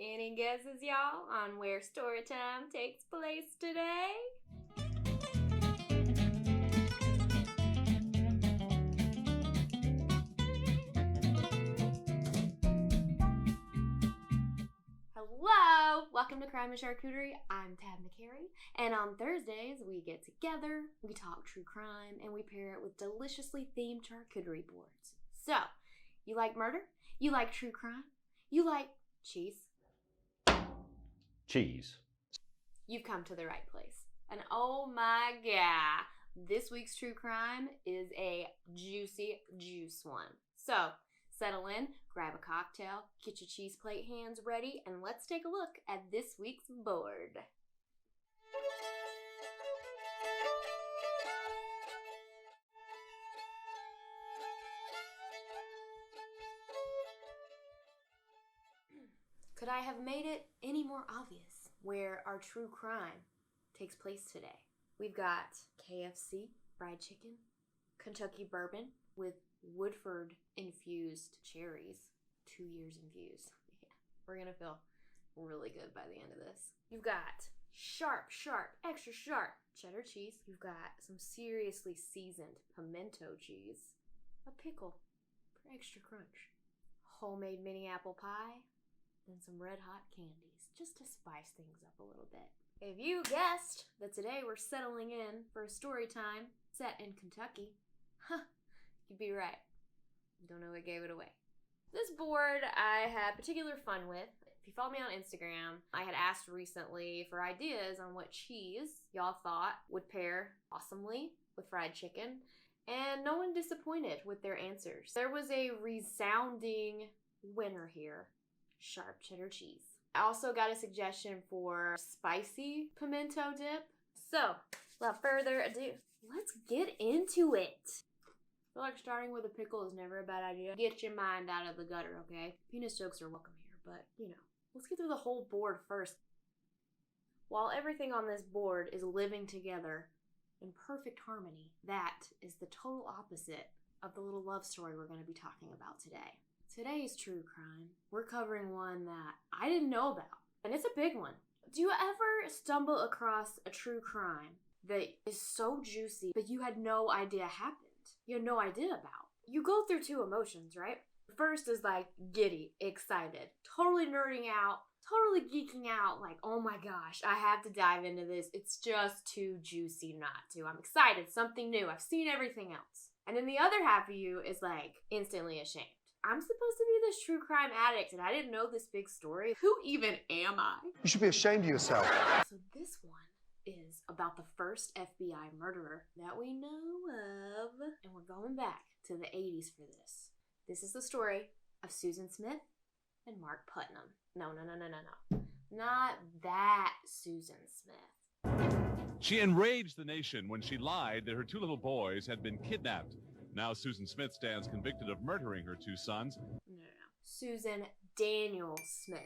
Any guesses, y'all, on where story time takes place today? Hello! Welcome to Crime Charcuterie. I'm Tab Macarie, and on Thursdays we get together, we talk true crime, and we pair it with deliciously themed charcuterie boards. So, you like murder? You like true crime? You like cheese? Cheese. You've come to the right place. And oh my god, this week's true crime is a juicy juice one. So, settle in, grab a cocktail, get your cheese plate hands ready, and let's take a look at this week's board. Could I have made it any more obvious where our true crime takes place today? We've got KFC, fried chicken, Kentucky bourbon with Woodford infused cherries, 2 years infused. Yeah, we're gonna feel really good by the end of this. You've got sharp, extra sharp cheddar cheese. You've got some seriously seasoned pimento cheese, a pickle for extra crunch, homemade mini apple pie, and some red hot candies just to spice things up a little bit. If you guessed that today we're settling in for a story time set in Kentucky, you'd be right. Don't know what gave it away. This board I had particular fun with. If you follow me on Instagram, I had asked recently for ideas on what cheese y'all thought would pair awesomely with fried chicken, and no one disappointed with their answers. There was a resounding winner here. Sharp cheddar cheese. I also got a suggestion for spicy pimento dip. So, without further ado, let's get into it. I feel like starting with a pickle is never a bad idea. Get your mind out of the gutter, okay? Penis jokes are welcome here, but, let's get through the whole board first. While everything on this board is living together in perfect harmony, that is the total opposite of the little love story we're going to be talking about today. Today's true crime, we're covering one that I didn't know about, and it's a big one. Do you ever stumble across a true crime that is so juicy, but you had no idea happened? You had no idea about? You go through two emotions, right? First is like giddy, excited, totally nerding out, totally geeking out, like, oh my gosh, I have to dive into this. It's just too juicy not to. I'm excited, something new. I've seen everything else. And then the other half of you is like instantly ashamed. I'm supposed to be this true crime addict, and I didn't know this big story. Who even am I? You should be ashamed of yourself. So this one is about the first FBI murderer that we know of. And we're going back to the 80s for this. This is the story of Susan Smith and Mark Putnam. No. Not that Susan Smith. She enraged the nation when she lied that her two little boys had been kidnapped. Now Susan Smith stands convicted of murdering her two sons. No. Susan Daniel Smith.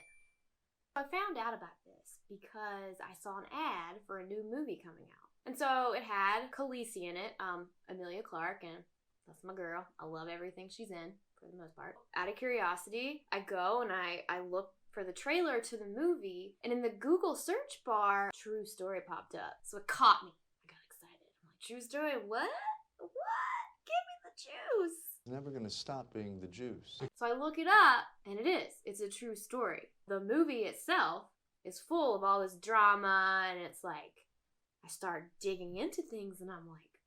I found out about this because I saw an ad for a new movie coming out. And so it had Khaleesi in it, Emilia Clarke, and that's my girl. I love everything she's in, for the most part. Out of curiosity, I go and I look for the trailer to the movie, and in the Google search bar, True Story popped up. So it caught me. I got excited. I'm like, True Story, what? What? Give me the juice. It's never going to stop being the juice. So I look it up, and it is. It's a true story. The movie itself is full of all this drama, and it's like, I start digging into things, and I'm like,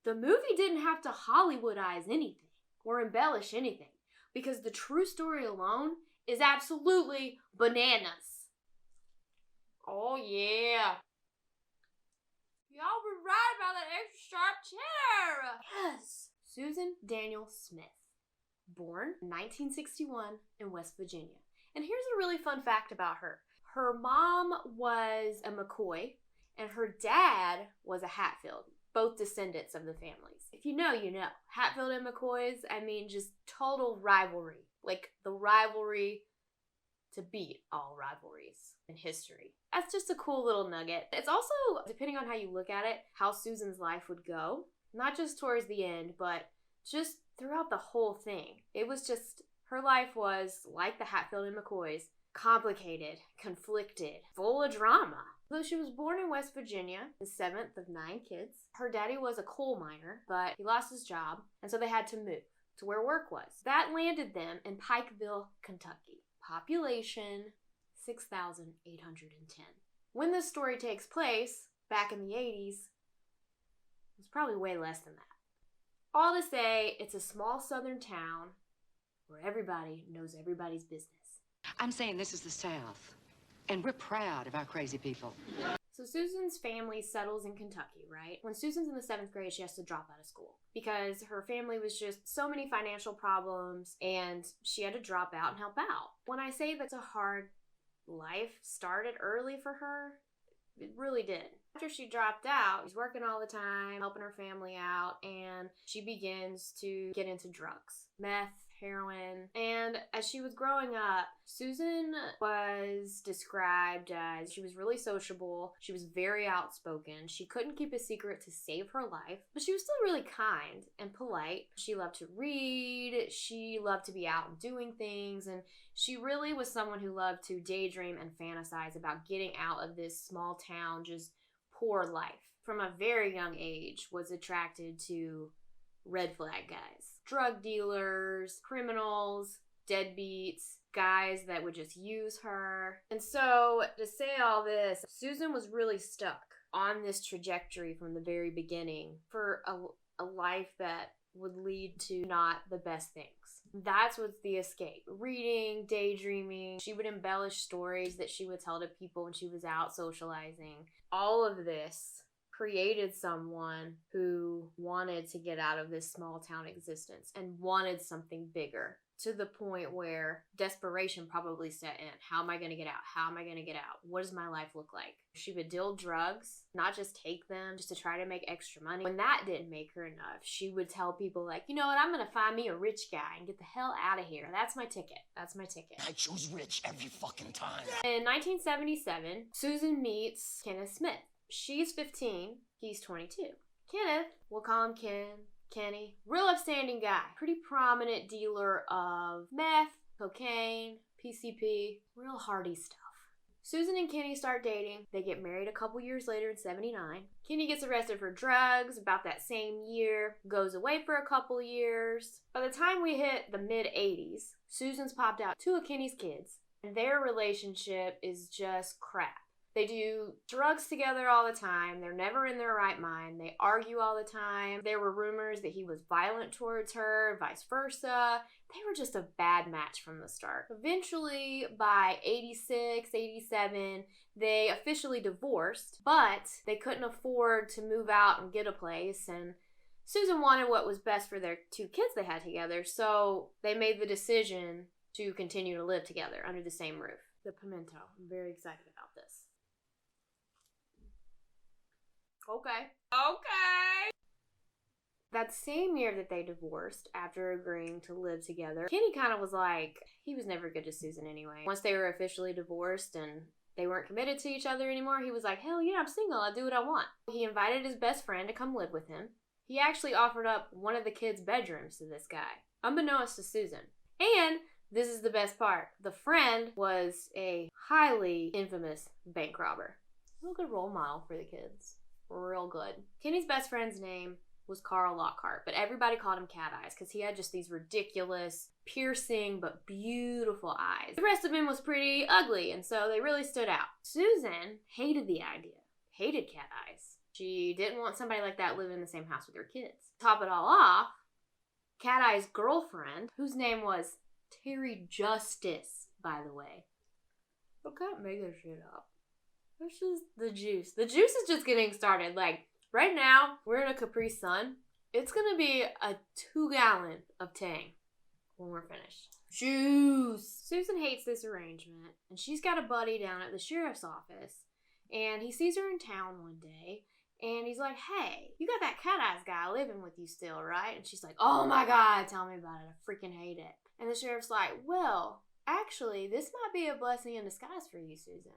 the movie didn't have to Hollywoodize anything or embellish anything, because the true story alone is absolutely bananas. Oh yeah. Y'all were right about that extra sharp cheddar. Yes. Susan Daniel Smith, born 1961 in West Virginia. And here's a really fun fact about her. Her mom was a McCoy, and her dad was a Hatfield, both descendants of the families. If you know, you know. Hatfield and McCoys, I mean, just total rivalry. Like the rivalry to beat all rivalries in history. That's just a cool little nugget. It's also, depending on how you look at it, how Susan's life would go. Not just towards the end, but just throughout the whole thing. It was just, her life was like the Hatfield and McCoys, complicated, conflicted, full of drama. Though she was born in West Virginia, the 7th of 9 kids, her daddy was a coal miner, but he lost his job, and so they had to move to where work was. That landed them in Pikeville, Kentucky. Population 6,810. When this story takes place, back in the 80s, it was probably way less than that. All to say, it's a small southern town where everybody knows everybody's business. I'm saying this is the South, and we're proud of our crazy people. So Susan's family settles in Kentucky, right? When Susan's in the 7th grade, she has to drop out of school because her family was just so many financial problems and she had to drop out and help out. When I say that's a hard life started early for her, it really did. After she dropped out, she's working all the time, helping her family out, and she begins to get into drugs. Meth, heroin. And as she was growing up, Susan was described as she was really sociable. She was very outspoken. She couldn't keep a secret to save her life, but she was still really kind and polite. She loved to read. She loved to be out and doing things. And she really was someone who loved to daydream and fantasize about getting out of this small town, just poor life. From a very young age, was attracted to red flag guys. Drug dealers, criminals, deadbeats, guys that would just use her. And so, to say all this, Susan was really stuck on this trajectory from the very beginning for a life that would lead to not the best things. That's what's the escape. Reading, daydreaming. She would embellish stories that she would tell to people when she was out socializing. All of this created someone who wanted to get out of this small town existence and wanted something bigger, to the point where desperation probably set in. How am I going to get out? How am I going to get out? What does my life look like? She would deal drugs, not just take them, just to try to make extra money. When that didn't make her enough, she would tell people like, you know what, I'm going to find me a rich guy and get the hell out of here. That's my ticket. That's my ticket. I choose rich every fucking time. In 1977, Susan meets Kenneth Smith. She's 15, he's 22. Kenneth, we'll call him Kenny, real upstanding guy. Pretty prominent dealer of meth, cocaine, PCP, real hardy stuff. Susan and Kenny start dating. They get married a couple years later in 79. Kenny gets arrested for drugs about that same year, goes away for a couple years. By the time we hit the mid-80s, Susan's popped out 2 of Kenny's kids, and their relationship is just crap. They do drugs together all the time. They're never in their right mind. They argue all the time. There were rumors that he was violent towards her, vice versa. They were just a bad match from the start. Eventually, by 86, 87, they officially divorced, but they couldn't afford to move out and get a place, and Susan wanted what was best for their 2 kids they had together, so they made the decision to continue to live together under the same roof. The pimento. I'm very excited about this. Okay. That same year that they divorced, after agreeing to live together, Kenny kind of was like, he was never good to Susan anyway. Once they were officially divorced and they weren't committed to each other anymore, he was like, hell yeah, I'm single, I'll do what I want. He invited his best friend to come live with him. He actually offered up one of the kids' bedrooms to this guy, unbeknownst to Susan. And this is the best part. The friend was a highly infamous bank robber. Real good role model for the kids. Real good. Kenny's best friend's name was Carl Lockhart, but everybody called him Cat Eyes because he had just these ridiculous, piercing, but beautiful eyes. The rest of him was pretty ugly, and so they really stood out. Susan hated the idea. Hated Cat Eyes. She didn't want somebody like that living in the same house with her kids. To top it all off, Cat Eyes' girlfriend, whose name was Terry Justice, by the way. I can't make this shit up. That's just the juice. The juice is just getting started. Like, right now, we're in a Capri Sun. It's gonna be a 2-gallon of Tang when we're finished. Juice! Susan hates this arrangement, and she's got a buddy down at the sheriff's office, and he sees her in town one day, and he's like, hey, you got that Cat Eyes guy living with you still, right? And she's like, oh my god, tell me about it. I freaking hate it. And the sheriff's like, well, actually, this might be a blessing in disguise for you, Susan.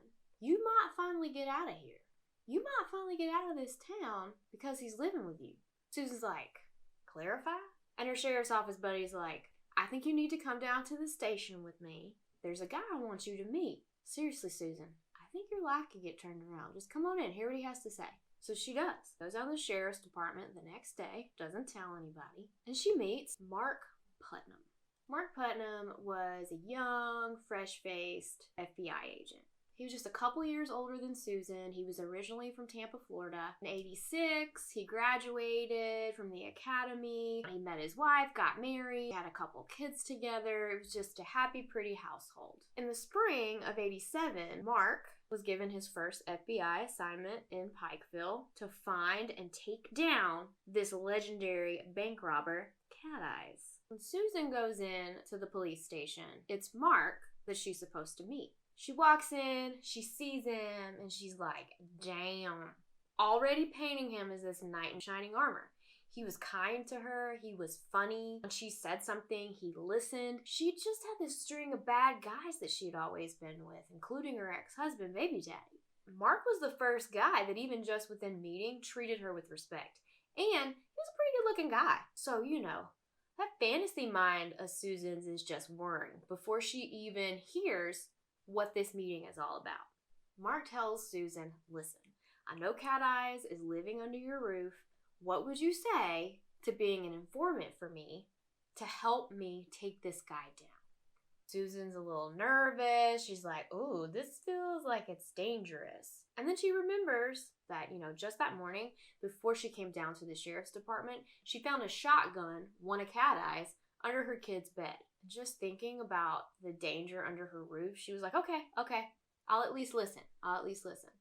You might finally get out of here. You might finally get out of this town because he's living with you. Susan's like, clarify? And her sheriff's office buddy's like, I think you need to come down to the station with me there's a guy I want you to meet. Seriously, Susan, I think your life could get turned around. Just come on in, hear what he has to say. So she does. Goes down to the sheriff's department the next day, doesn't tell anybody, and she meets Mark Putnam. Mark Putnam was a young, fresh-faced FBI agent. He was just a couple years older than Susan. He was originally from Tampa, Florida. In '86, he graduated from the academy. He met his wife, got married, had a couple kids together. It was just a happy, pretty household. In the spring of '87, Mark was given his first FBI assignment in Pikeville to find and take down this legendary bank robber, Cat Eyes. When Susan goes in to the police station, it's Mark that she's supposed to meet. She walks in, she sees him, and she's like, damn. Already painting him as this knight in shining armor. He was kind to her, he was funny. When she said something, he listened. She just had this string of bad guys that she'd always been with, including her ex-husband, baby daddy. Mark was the first guy that even just within meeting treated her with respect. And he was a pretty good looking guy. So, you know, that fantasy mind of Susan's is just whirring before she even hears what this meeting is all about. Mark tells Susan, listen, I know Cat Eyes is living under your roof. What would you say to being an informant for me to help me take this guy down? Susan's a little nervous. She's like, ooh, this feels like it's dangerous. And then she remembers that, just that morning before she came down to the sheriff's department, she found a shotgun, one of Cat Eyes, under her kid's bed. Just thinking about the danger under her roof, she was like, okay, I'll at least listen.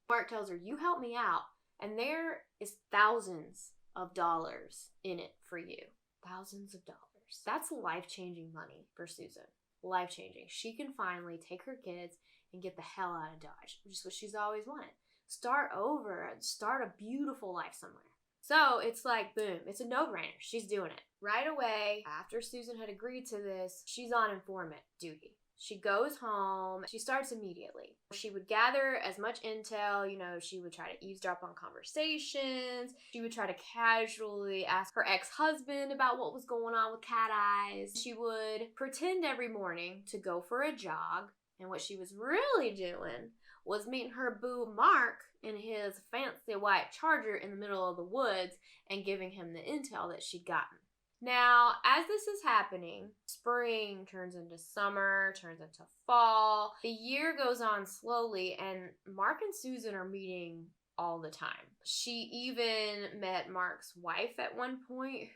Mark tells her, you help me out, and there is thousands of dollars in it for you. Thousands of dollars. That's life-changing money for Susan. Life-changing. She can finally take her kids and get the hell out of Dodge, which is what she's always wanted. Start over, start a beautiful life somewhere. So it's like, boom, it's a no-brainer. She's doing it. Right away, after Susan had agreed to this, she's on informant duty. She goes home. She starts immediately. She would gather as much intel, she would try to eavesdrop on conversations. She would try to casually ask her ex-husband about what was going on with Cat Eyes. She would pretend every morning to go for a jog. And what she was really doing was meeting her boo Mark in his fancy white Charger in the middle of the woods and giving him the intel that she'd gotten. Now, as this is happening, spring turns into summer, turns into fall. The year goes on slowly, and Mark and Susan are meeting all the time. She even met Mark's wife at one point,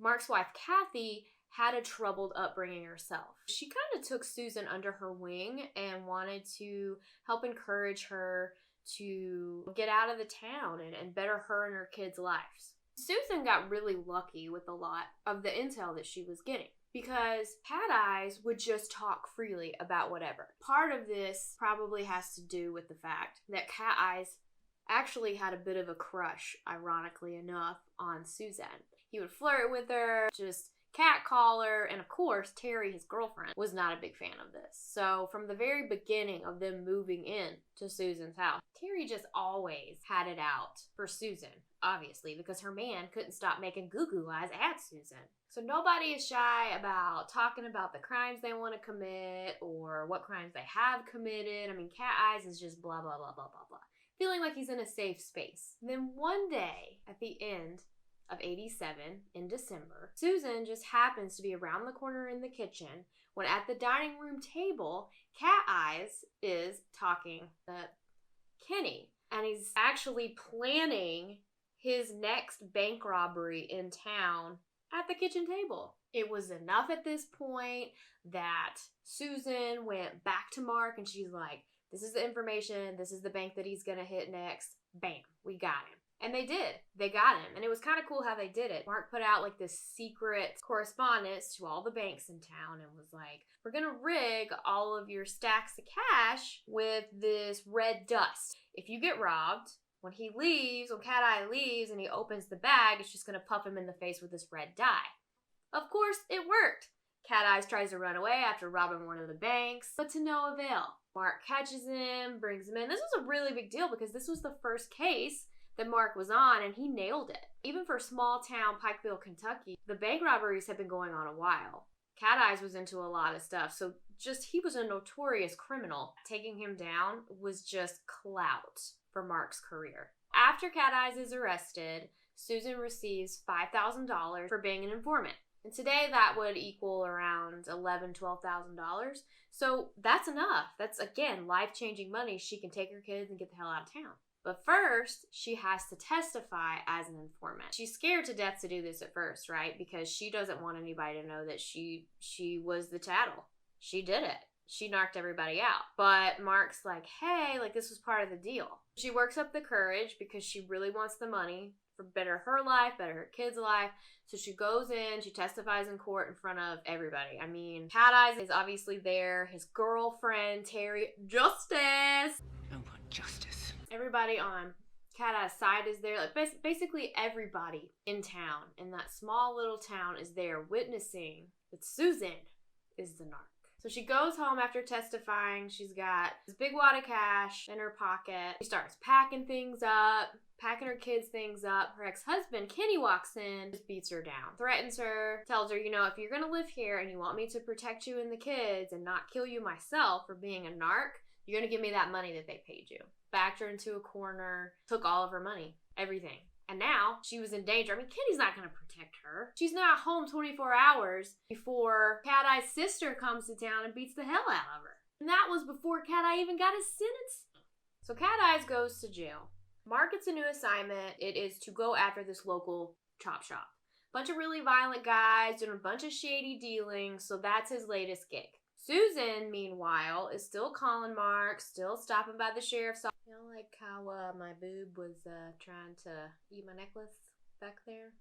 Mark's wife, Kathy, had a troubled upbringing herself. She kind of took Susan under her wing and wanted to help encourage her to get out of the town and better her and her kids' lives. Susan got really lucky with a lot of the intel that she was getting because Cat Eyes would just talk freely about whatever. Part of this probably has to do with the fact that Cat Eyes actually had a bit of a crush, ironically enough, on Susan. He would flirt with her, just catcall her, and of course, Terry, his girlfriend, was not a big fan of this. So from the very beginning of them moving in to Susan's house, Terry just always had it out for Susan, obviously, because her man couldn't stop making goo-goo eyes at Susan. So nobody is shy about talking about the crimes they want to commit or what crimes they have committed. I mean, Cat Eyes is just blah, blah, blah, blah, blah, blah. Feeling like he's in a safe space. And then one day, at the end of '87 in December, Susan just happens to be around the corner in the kitchen when at the dining room table, Cat Eyes is talking to Kenny, and he's actually planning his next bank robbery in town at the kitchen table. It was enough at this point that Susan went back to Mark and she's like, this is the information, this is the bank that he's gonna hit next. Bam, we got him. And they did. They got him. And it was kind of cool how they did it. Mark put out like this secret correspondence to all the banks in town and was like, we're going to rig all of your stacks of cash with this red dust. If you get robbed, when he leaves, when Cat Eye leaves and he opens the bag, it's just going to puff him in the face with this red dye. Of course, it worked. Cat Eyes tries to run away after robbing one of the banks, but to no avail. Mark catches him, brings him in. This was a really big deal because this was the first case that Mark was on, and he nailed it. Even for small town Pikeville, Kentucky, the bank robberies had been going on a while. Cat Eyes was into a lot of stuff, so he was a notorious criminal. Taking him down was just clout for Mark's career. After Cat Eyes is arrested, Susan receives $5,000 for being an informant. And today that would equal around $11,000, $12,000. So that's enough. That's, again, life-changing money. She can take her kids and get the hell out of town. But first, she has to testify as an informant. She's scared to death to do this at first, right? Because she doesn't want anybody to know that she was the chattel. She did it. She knocked everybody out. But Mark's like, hey, like, this was part of the deal. She works up the courage because she really wants the money for better her life, better her kids' life. So she goes in, she testifies in court in front of everybody. I mean, Cat Eyes is obviously there. His girlfriend, Terry, Justice. No more justice. Everybody on Cat Eye's side is there. Like basically everybody in town, in that small little town, is there witnessing that Susan is the narc. So she goes home after testifying. She's got this big wad of cash in her pocket. She starts packing things up, packing her kids' things up. Her ex-husband, Kenny, walks in, just beats her down, threatens her, tells her, you know, if you're gonna live here and you want me to protect you and the kids and not kill you myself for being a narc, you're gonna give me that money that they paid you. Backed her into a corner, took all of her money, everything. And now she was in danger. I mean, Kenny's not going to protect her. She's not home 24 hours before Cat Eye's sister comes to town and beats the hell out of her. And that was before Cat Eye even got his sentence. So Cat Eyes goes to jail. Mark gets a new assignment. It is to go after this local chop shop. Bunch of really violent guys doing a bunch of shady dealings. So that's his latest gig. Susan, meanwhile, is still calling Mark, still stopping by the sheriff's office. You know, like how my boob was trying to eat my necklace back there?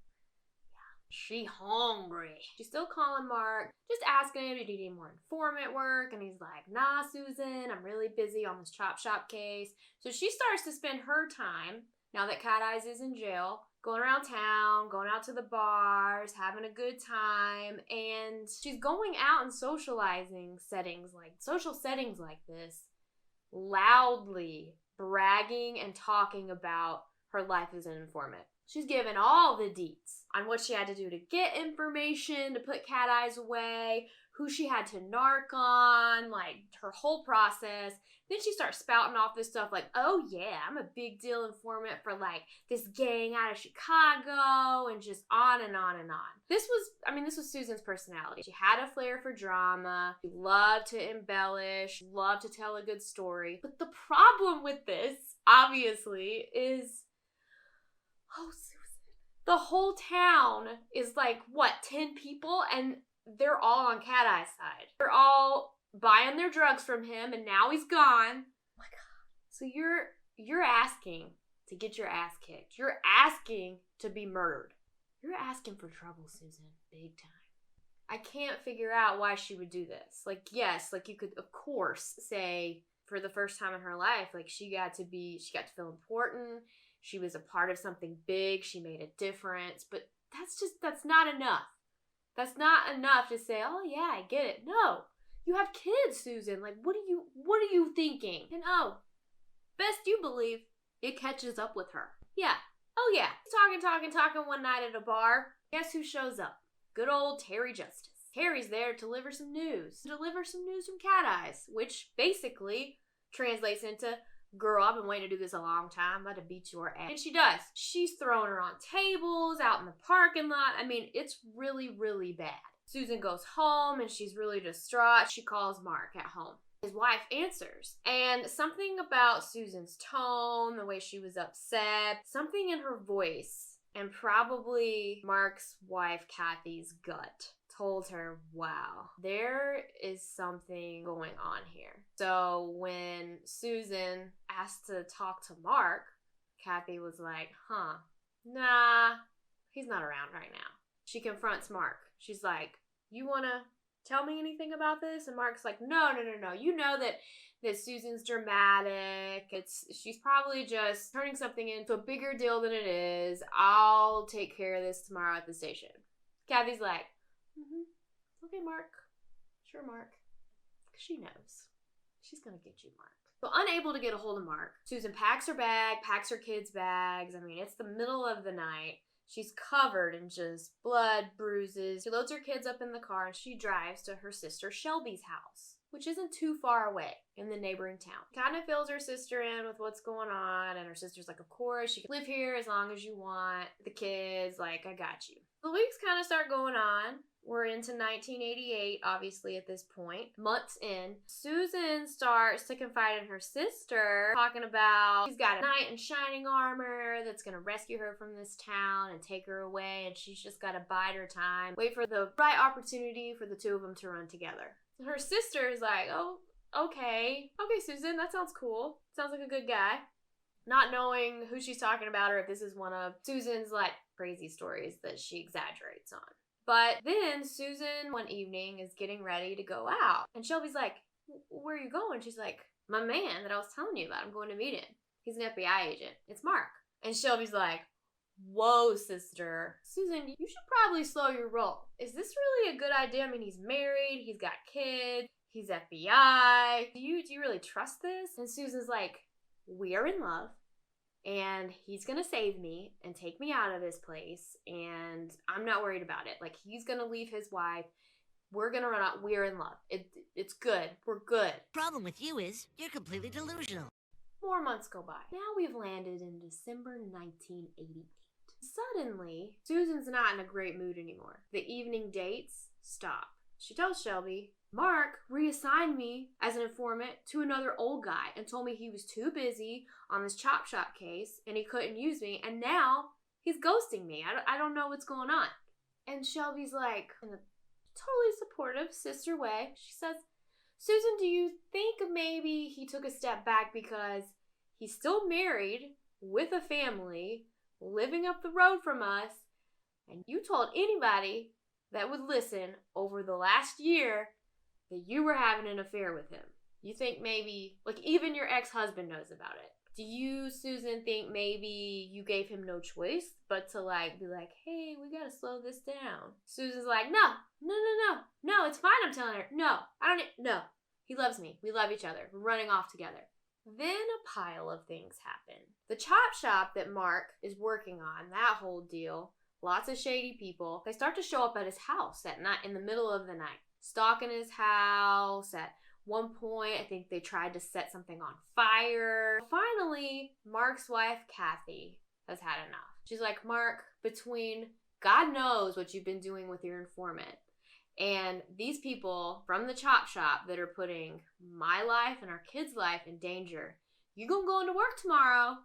Yeah. She hungry. She's still calling Mark, just asking him, do you need more informant work? And he's like, nah, Susan, I'm really busy on this chop shop case. So she starts to spend her time, now that Cat Eyes is in jail, going around town, going out to the bars, having a good time, and she's going out and socializing social settings like this, loudly bragging and talking about her life as an informant. She's given all the deets on what she had to do to get information, to put Cat Eyes away, who she had to narc on, like her whole process. Then she starts spouting off this stuff like, oh yeah, I'm a big deal informant for like this gang out of Chicago, and just on and on and on. This was Susan's personality. She had a flair for drama. She loved to embellish, loved to tell a good story. But the problem with this, obviously, is, oh, Susan, the whole town is like, what, 10 people? And they're all on Cat Eye's side. They're all buying their drugs from him, and now he's gone. Oh my God. So you're asking to get your ass kicked. You're asking to be murdered. You're asking for trouble, Susan. Big time. I can't figure out why she would do this. Like, yes, like you could, of course, say for the first time in her life, like she got to feel important. She was a part of something big. She made a difference. But that's not enough. That's not enough to say, oh yeah, I get it. No, you have kids, Susan. Like, what are you thinking? And oh, best you believe, it catches up with her. Yeah. Oh yeah. Talking one night at a bar. Guess who shows up? Good old Terry Justice. Terry's there to deliver some news. From Cat Eyes, which basically translates into, girl, I've been waiting to do this a long time. I'm about to beat your ass. And she does. She's throwing her on tables out in the parking lot. I mean, it's really, really bad. Susan goes home and she's really distraught. She calls Mark at home. His wife answers. And something about Susan's tone, the way she was upset, something in her voice, and probably Mark's wife, Kathy's gut, told her, wow, there is something going on here. So when Susan asked to talk to Mark, Kathy was like, nah, he's not around right now. She confronts Mark. She's like, you want to tell me anything about this? And Mark's like, no. You know that Susan's dramatic. She's probably just turning something into a bigger deal than it is. I'll take care of this tomorrow at the station. Kathy's like, okay, Mark. Sure, Mark. She knows. She's gonna get you, Mark. So unable to get a hold of Mark, Susan packs her bag, packs her kids' bags. I mean, it's the middle of the night. She's covered in just blood, bruises. She loads her kids up in the car and she drives to her sister Shelby's house. which isn't too far away in the neighboring town. Kind of fills her sister in with what's going on, and her sister's like, of course, you can live here as long as you want. The kids, like, I got you. The weeks kind of start going on. We're into 1988, obviously, at this point. Months in, Susan starts to confide in her sister, talking about she's got a knight in shining armor that's going to rescue her from this town and take her away, and she's just got to bide her time, wait for the right opportunity for the two of them to run together. Her sister is like, oh, okay, Susan, that sounds cool. Sounds like a good guy. Not knowing who she's talking about or if this is one of Susan's, like, crazy stories that she exaggerates on. But then Susan one evening is getting ready to go out. And Shelby's like, where are you going? She's like, my man that I was telling you about, I'm going to meet him. He's an FBI agent. It's Mark. And Shelby's like, whoa, sister. Susan, you should probably slow your roll. Is this really a good idea? I mean, he's married, he's got kids, he's FBI. Do you really trust this? And Susan's like, we are in love. And he's gonna save me and take me out of this place, and I'm not worried about it. Like, he's gonna leave his wife. We're gonna run out. We're in love. It's good. We're good. Problem with you is you're completely delusional. More months go by. Now we've landed in December 1988. Suddenly, Susan's not in a great mood anymore. The evening dates stop. She tells Shelby, Mark reassigned me as an informant to another old guy and told me he was too busy on this chop shop case and he couldn't use me, and now he's ghosting me. I don't know what's going on. And Shelby's like, in a totally supportive sister way, she says, Susan, do you think maybe he took a step back because he's still married with a family living up the road from us, and you told anybody that would listen over the last year that you were having an affair with him? You think maybe, like, even your ex-husband knows about it. Do you, Susan, think maybe you gave him no choice but to, like, be like, hey, we gotta slow this down? Susan's like, no, it's fine, I'm telling her. No. He loves me. We love each other. We're running off together. Then a pile of things happen. The chop shop that Mark is working on, that whole deal, lots of shady people, they start to show up at his house at night, in the middle of the night, stalking his house. At one point, I think they tried to set something on fire. Finally, Mark's wife, Kathy, has had enough. She's like, Mark, between God knows what you've been doing with your informant and these people from the chop shop that are putting my life and our kids' life in danger, you gonna go into work tomorrow.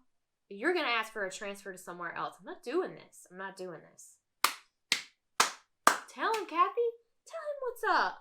You're gonna ask for a transfer to somewhere else. I'm not doing this. Tell him, Kathy. Tell him what's up.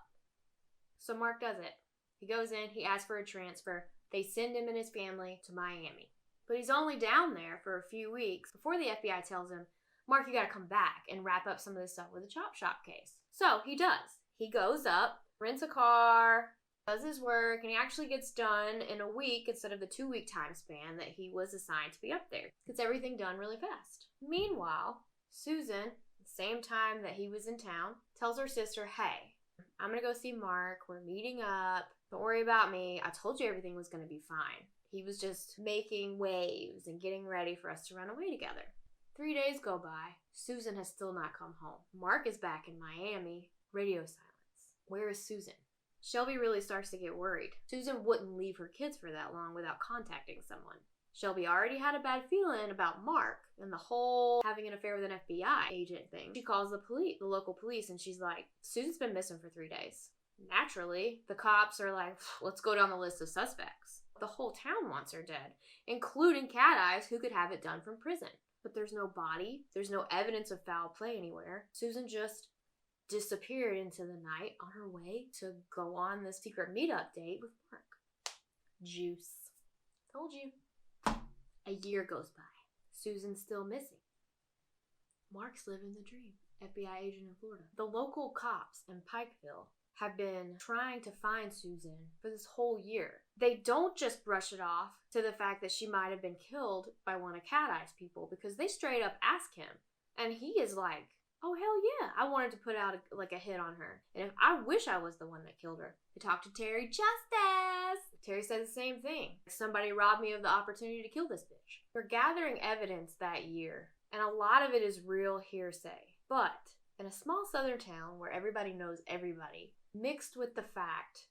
So Mark does it. He goes in, he asks for a transfer. They send him and his family to Miami. But he's only down there for a few weeks before the FBI tells him, Mark, you gotta come back and wrap up some of this stuff with the chop shop case. So he does. He goes up, rents a car, does his work, and he actually gets done in a week instead of the 2-week time span that he was assigned to be up there. Gets everything done really fast. Meanwhile, Susan, the same time that he was in town, tells her sister, hey, I'm gonna go see Mark. We're meeting up. Don't worry about me. I told you everything was gonna be fine. He was just making waves and getting ready for us to run away together. 3 days go by. Susan has still not come home. Mark is back in Miami. Radio silence. Where is Susan? Shelby really starts to get worried. Susan wouldn't leave her kids for that long without contacting someone. Shelby already had a bad feeling about Mark and the whole having an affair with an FBI agent thing. She calls the local police, and she's like, Susan's been missing for 3 days. Naturally, the cops are like, let's go down the list of suspects. The whole town wants her dead, including Cat Eyes, who could have it done from prison. But there's no body. There's no evidence of foul play anywhere. Susan just disappeared into the night on her way to go on this secret meetup date with Mark. Juice. Told you. A year goes by. Susan's still missing. Mark's living the dream. FBI agent in Florida. The local cops in Pikeville have been trying to find Susan for this whole year. They don't just brush it off to the fact that she might have been killed by one of Cat Eye's people, because they straight up ask him. And he is like, oh, hell yeah, I wanted to put out a hit on her. And if I wish I was the one that killed her. They talked to Terry Justice. Terry said the same thing. Somebody robbed me of the opportunity to kill this bitch. They're gathering evidence that year, and a lot of it is real hearsay. But in a small southern town where everybody knows everybody, mixed with the fact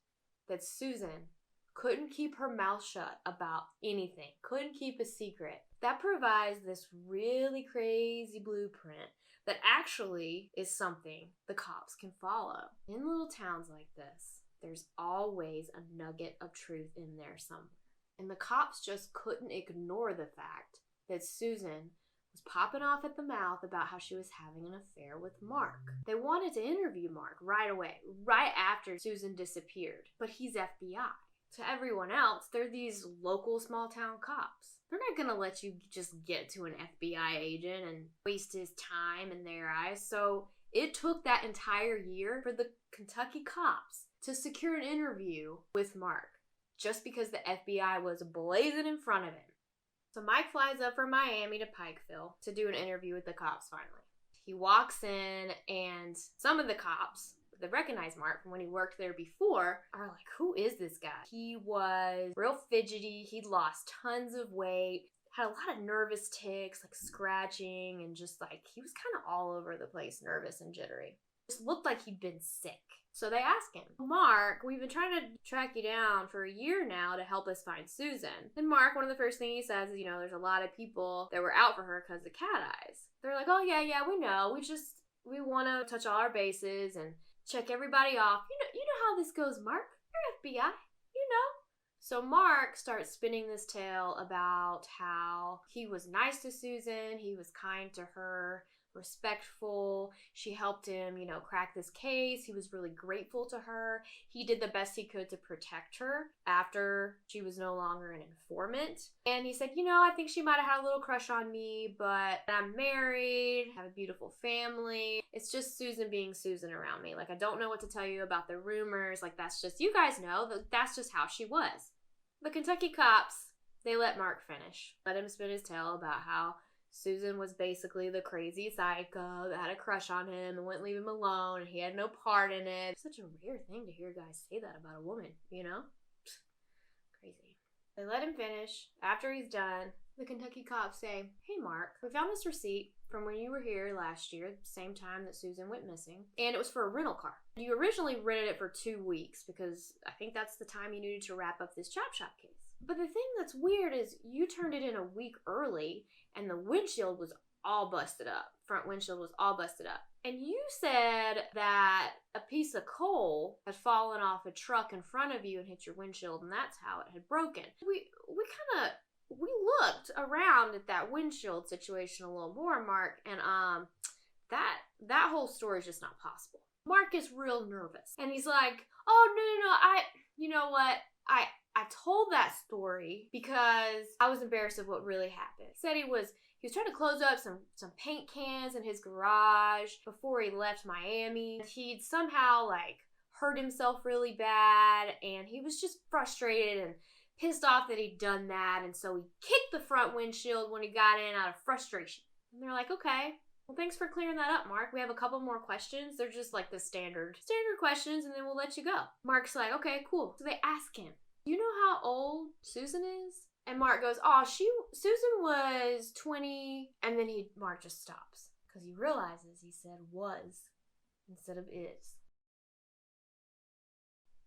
that Susan couldn't keep her mouth shut about anything, couldn't keep a secret. That provides this really crazy blueprint that actually is something the cops can follow. In little towns like this, there's always a nugget of truth in there somewhere. And the cops just couldn't ignore the fact that Susan was popping off at the mouth about how she was having an affair with Mark. They wanted to interview Mark right away, right after Susan disappeared. But he's FBI. To everyone else, they're these local small town cops. They're not gonna let you just get to an FBI agent and waste his time in their eyes. So it took that entire year for the Kentucky cops to secure an interview with Mark, just because the FBI was blazing in front of him. So Mike flies up from Miami to Pikeville to do an interview with the cops finally. He walks in, and some of the cops that recognize Mark from when he worked there before are like, who is this guy? He was real fidgety. He'd lost tons of weight, had a lot of nervous tics, like scratching, and just like, he was kind of all over the place, nervous and jittery. Just looked like he'd been sick. So they ask him, Mark, we've been trying to track you down for a year now to help us find Susan. And Mark, one of the first things he says is, there's a lot of people that were out for her because of cat eyes. They're like, oh yeah, we know. We want to touch all our bases and check everybody off. You know how this goes, Mark. You're FBI, So Mark starts spinning this tale about how he was nice to Susan, he was kind to her, respectful. She helped him, crack this case. He was really grateful to her. He did the best he could to protect her after she was no longer an informant. And he said, I think she might have had a little crush on me, but I'm married, have a beautiful family. It's just Susan being Susan around me. Like, I don't know what to tell you about the rumors. Like, that's just, you guys know that that's just how she was. The Kentucky cops, they let Mark finish. Let him spin his tale about how Susan was basically the crazy psycho that had a crush on him and wouldn't leave him alone, and he had no part in it. It's such a rare thing to hear guys say that about a woman, Crazy. They let him finish. After he's done, the Kentucky cops say, hey Mark, we found this receipt from when you were here last year, same time that Susan went missing, and it was for a rental car. You originally rented it for 2 weeks because I think that's the time you needed to wrap up this chop shop case. But the thing that's weird is you turned it in a week early and the windshield was all busted up. Front windshield was all busted up. And you said that a piece of coal had fallen off a truck in front of you and hit your windshield, and that's how it had broken. We looked around at that windshield situation a little more, Mark, and that whole story is just not possible. Mark is real nervous. And he's like, oh, no, you know what? I told that story because I was embarrassed of what really happened. He said he was trying to close up some paint cans in his garage before he left Miami. He'd somehow hurt himself really bad, and he was just frustrated and pissed off that he'd done that, and so he kicked the front windshield when he got in out of frustration. And they're like, okay, well, thanks for clearing that up, Mark. We have a couple more questions. They're just the standard questions, and then we'll let you go. Mark's like, okay, cool. So they ask him, you know how old Susan is? And Mark goes, Susan was 20. And then Mark just stops because he realizes he said was instead of is.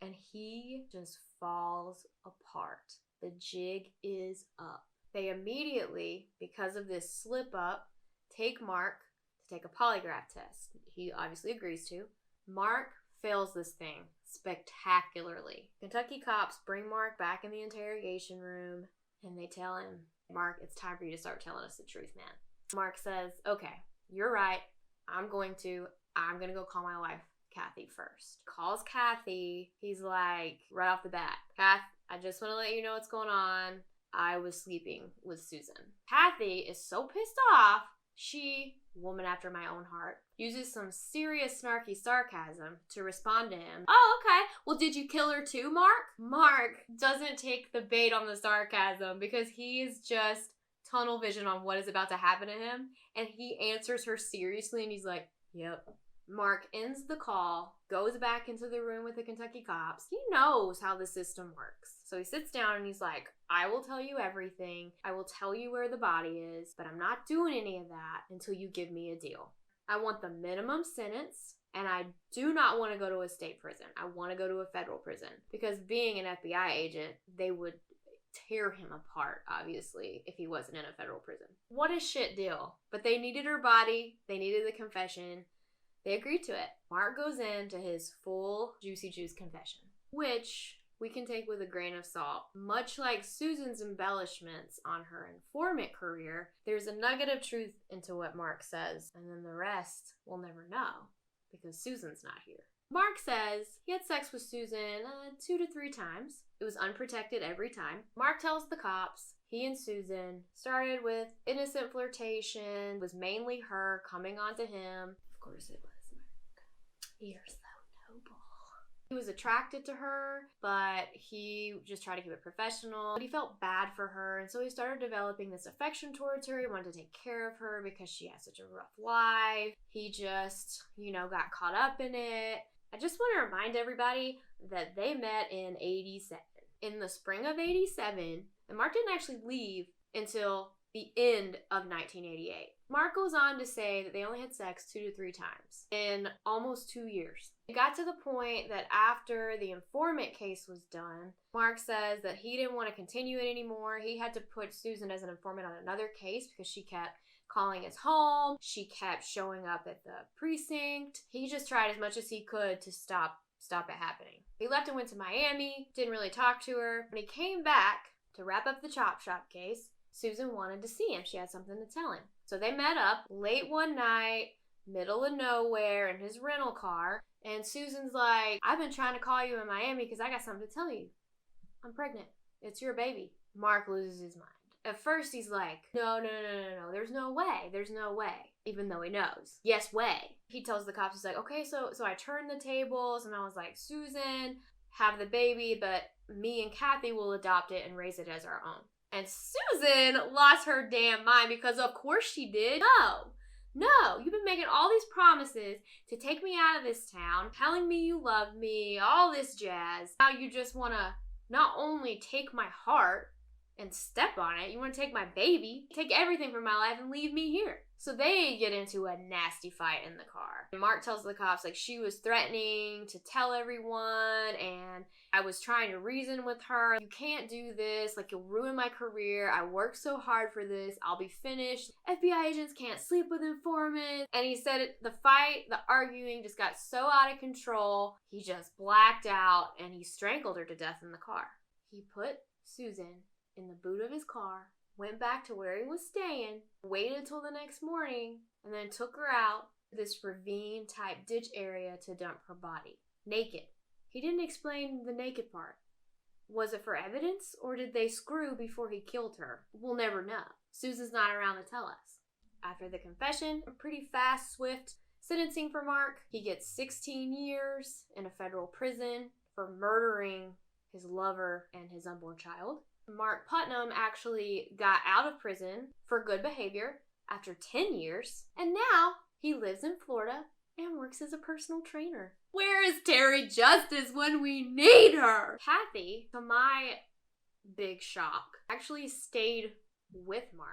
And he just falls apart. The jig is up. They immediately, because of this slip up, take Mark to take a polygraph test. He obviously agrees to. Mark fails this thing spectacularly. Kentucky cops bring Mark back in the interrogation room and they tell him, Mark, it's time for you to start telling us the truth, man. Mark says, okay, you're right. I'm going to go call my wife, Kathy, first. Calls Kathy. He's like, right off the bat, Kath, I just want to let you know what's going on. I was sleeping with Susan. Kathy is so pissed off, she, woman after my own heart, uses some serious snarky sarcasm to respond to him. Oh, okay. Well, did you kill her too, Mark? Mark doesn't take the bait on the sarcasm because he is just tunnel vision on what is about to happen to him. And he answers her seriously and he's like, yep. Mark ends the call, goes back into the room with the Kentucky cops. He knows how the system works. So he sits down and he's like, I will tell you everything. I will tell you where the body is, but I'm not doing any of that until you give me a deal. I want the minimum sentence And I do not want to go to a state prison. I want to go to a federal prison. Because being an FBI agent, they would tear him apart, obviously, if he wasn't in a federal prison. What a shit deal. But they needed her body. They needed the confession. They agreed to it. Mark goes into his full Juicy Juice confession, which we can take with a grain of salt. Much like Susan's embellishments on her informant career, there's a nugget of truth into what Mark says, and then the rest we'll never know, because Susan's not here. Mark says he had sex with Susan 2 to 3 times. It was unprotected every time. Mark tells the cops he and Susan started with innocent flirtation. It was mainly her coming onto him. Of course it was, Mark. You're so noble. He was attracted to her, but he just tried to keep it professional. But he felt bad for her, and so he started developing this affection towards her. He wanted to take care of her because she had such a rough life. He just, got caught up in it. I just want to remind everybody that they met in 87. In the spring of 87, and Mark didn't actually leave until the end of 1988. Mark goes on to say that they only had sex 2 to 3 times in almost 2 years. It got to the point that after the informant case was done, Mark says that he didn't want to continue it anymore. He had to put Susan as an informant on another case because she kept calling his home. She kept showing up at the precinct. He just tried as much as he could to stop it happening. He left and went to Miami, didn't really talk to her. When he came back to wrap up the chop shop case, Susan wanted to see him. She had something to tell him. So they met up late one night, middle of nowhere, in his rental car. And Susan's like, I've been trying to call you in Miami because I got something to tell you. I'm pregnant. It's your baby. Mark loses his mind. At first he's like, no, there's no way. Even though he knows. Yes, way. He tells the cops, he's like, okay, so I turned the tables and I was like, Susan, have the baby, but me and Kathy will adopt it and raise it as our own. And Susan lost her damn mind because of course she did. No, you've been making all these promises to take me out of this town, telling me you love me, all this jazz. Now you just want to not only take my heart and step on it, you want to take my baby, take everything from my life and leave me here. So they get into a nasty fight in the car. And Mark tells the cops, like, she was threatening to tell everyone, and I was trying to reason with her. You can't do this, like, you'll ruin my career. I worked so hard for this. I'll be finished. FBI agents can't sleep with informants. And he said the arguing just got so out of control, he just blacked out, and he strangled her to death in the car. He put Susan in the boot of his car, went back to where he was staying, waited until the next morning, and then took her out to this ravine-type ditch area to dump her body. Naked. He didn't explain the naked part. Was it for evidence, or did they screw before he killed her? We'll never know. Susan's not around to tell us. After the confession, a pretty fast, swift sentencing for Mark. He gets 16 years in a federal prison for murdering his lover and his unborn child. Mark Putnam actually got out of prison for good behavior after 10 years, and now he lives in Florida and works as a personal trainer. Where is Terry Justice when we need her? Kathy, to my big shock, actually stayed with Mark,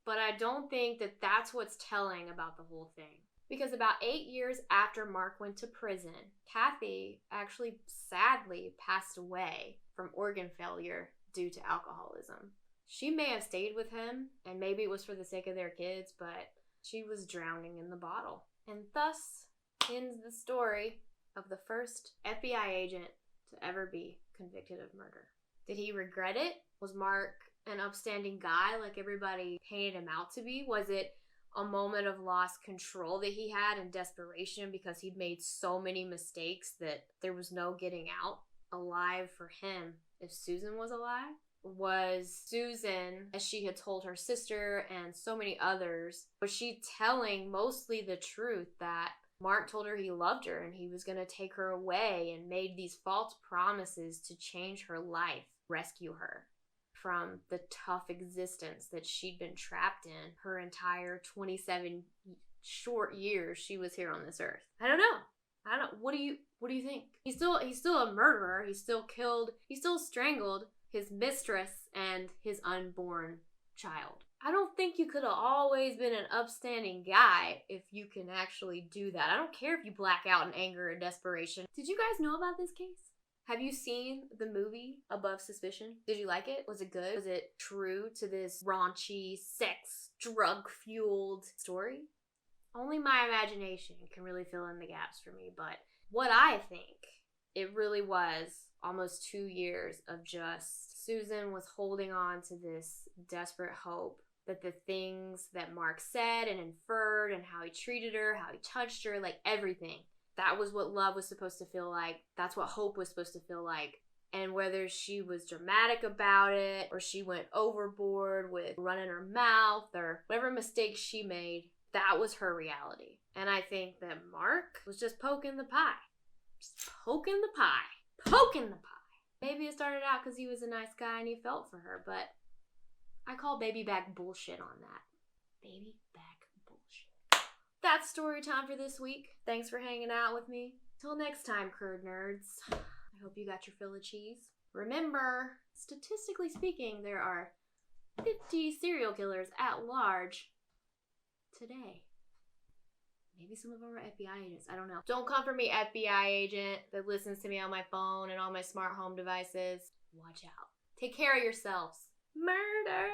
but I don't think that that's what's telling about the whole thing. Because about 8 years after Mark went to prison, Kathy actually sadly passed away from organ failure due to alcoholism. She may have stayed with him, and maybe it was for the sake of their kids, but she was drowning in the bottle. And thus ends the story of the first FBI agent to ever be convicted of murder. Did he regret it? Was Mark an upstanding guy like everybody painted him out to be? Was it a moment of lost control that he had and desperation because he'd made so many mistakes that there was no getting out alive for him if Susan was alive? Was Susan, as she had told her sister and so many others, was she telling mostly the truth that Mark told her he loved her and he was going to take her away and made these false promises to change her life, rescue her from the tough existence that she'd been trapped in her entire 27 short years she was here on this earth? I don't know. What do you think? He's still a murderer. He still killed, he still strangled his mistress and his unborn child. I don't think you could have always been an upstanding guy if you can actually do that. I don't care if you black out in anger or desperation. Did you guys know about this case? Have you seen the movie Above Suspicion? Did you like it? Was it good? Was it true to this raunchy, sex, drug-fueled story? Only my imagination can really fill in the gaps for me, but what I think, it really was almost 2 years of just Susan was holding on to this desperate hope that the things that Mark said and inferred and how he treated her, how he touched her, like everything, that was what love was supposed to feel like. That's what hope was supposed to feel like. And whether she was dramatic about it or she went overboard with running her mouth or whatever mistakes she made, that was her reality. And I think that Mark was just poking the pie. Just poking the pie. Poking the pie. Maybe it started out because he was a nice guy and he felt for her, but I call baby back bullshit on that. Baby back bullshit. That's story time for this week. Thanks for hanging out with me. Till next time, curd nerds. I hope you got your fill of cheese. Remember, statistically speaking, there are 50 serial killers at large today. Maybe some of them are FBI agents. I don't know. Don't come for me, FBI agent that listens to me on my phone and all my smart home devices. Watch out. Take care of yourselves. Murder!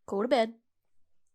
Go to bed.